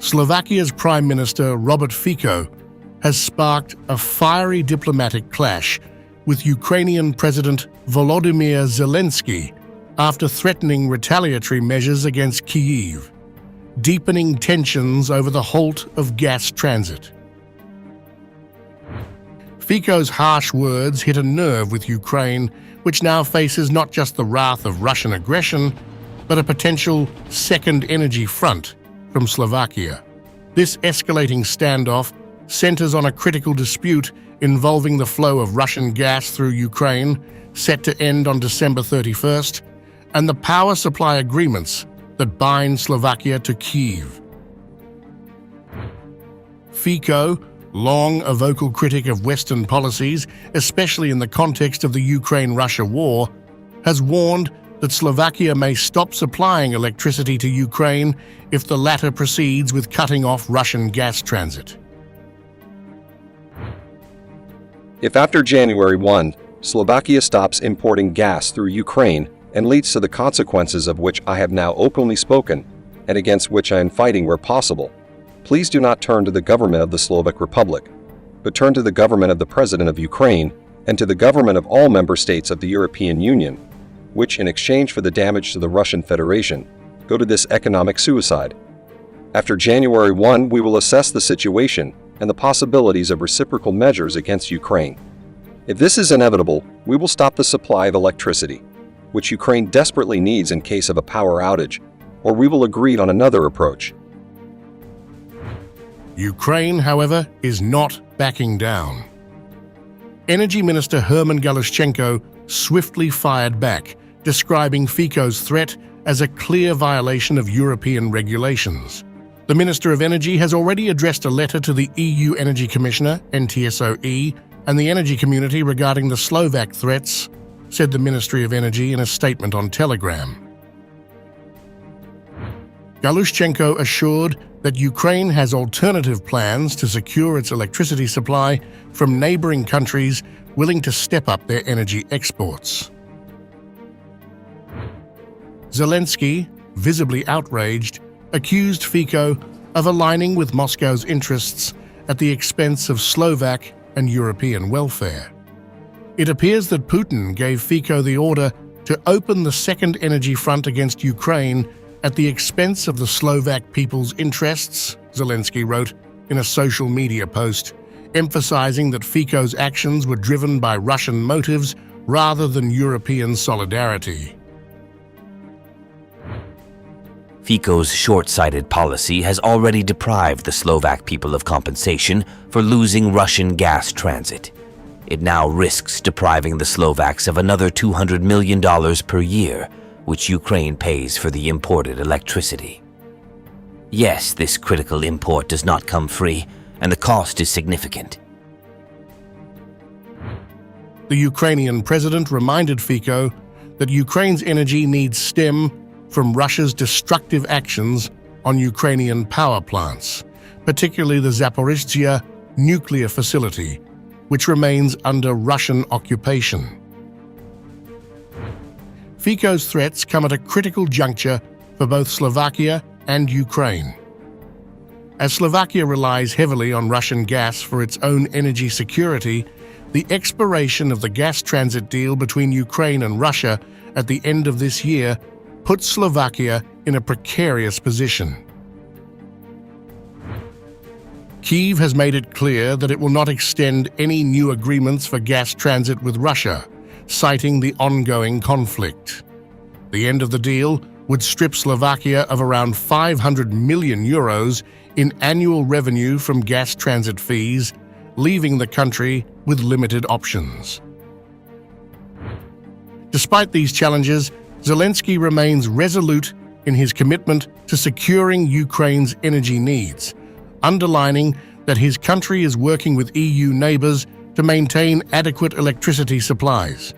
Slovakia's Prime Minister Robert Fico has sparked a fiery diplomatic clash with Ukrainian President Volodymyr Zelensky after threatening retaliatory measures against Kyiv, deepening tensions over the halt of gas transit. Fico's harsh words hit a nerve with Ukraine, which now faces not just the wrath of Russian aggression, but a potential second energy front from Slovakia. This escalating standoff centers on a critical dispute involving the flow of Russian gas through Ukraine, set to end on December 31st, and the power supply agreements that bind Slovakia to Kyiv. Fico, long a vocal critic of Western policies, especially in the context of the Ukraine-Russia war, has warned that Slovakia may stop supplying electricity to Ukraine if the latter proceeds with cutting off Russian gas transit. If after January 1, Slovakia stops importing gas through Ukraine and leads to the consequences of which I have now openly spoken and against which I am fighting where possible, please do not turn to the government of the Slovak Republic, but turn to the government of the President of Ukraine and to the government of all member states of the European Union, which, in exchange for the damage to the Russian Federation, go to this economic suicide. After January 1, we will assess the situation and the possibilities of reciprocal measures against Ukraine. If this is inevitable, we will stop the supply of electricity, which Ukraine desperately needs in case of a power outage, or we will agree on another approach. Ukraine, however, is not backing down. Energy Minister Herman Galushchenko swiftly fired back, describing Fico's threat as a clear violation of European regulations. The Minister of Energy has already addressed a letter to the EU Energy Commissioner, NTSOE, and the energy community regarding the Slovak threats, said the Ministry of Energy in a statement on Telegram. Galushchenko assured that Ukraine has alternative plans to secure its electricity supply from neighboring countries willing to step up their energy exports. Zelenskyy, visibly outraged, accused Fico of aligning with Moscow's interests at the expense of Slovak and European welfare. It appears that Putin gave Fico the order to open the second energy front against Ukraine at the expense of the Slovak people's interests, Zelenskyy wrote in a social media post, emphasizing that Fico's actions were driven by Russian motives rather than European solidarity. Fico's short-sighted policy has already deprived the Slovak people of compensation for losing Russian gas transit. It now risks depriving the Slovaks of another $200 million per year, which Ukraine pays for the imported electricity. Yes, this critical import does not come free, and the cost is significant. The Ukrainian president reminded Fico that Ukraine's energy needs stem from Russia's destructive actions on Ukrainian power plants, particularly the Zaporizhzhia nuclear facility, which remains under Russian occupation. Fico's threats come at a critical juncture for both Slovakia and Ukraine. As Slovakia relies heavily on Russian gas for its own energy security, the expiration of the gas transit deal between Ukraine and Russia at the end of this year puts Slovakia in a precarious position. Kyiv has made it clear that it will not extend any new agreements for gas transit with Russia, citing the ongoing conflict. The end of the deal would strip Slovakia of around 500 million euros in annual revenue from gas transit fees, leaving the country with limited options. Despite these challenges, Zelenskyy remains resolute in his commitment to securing Ukraine's energy needs, underlining that his country is working with EU neighbors to maintain adequate electricity supplies.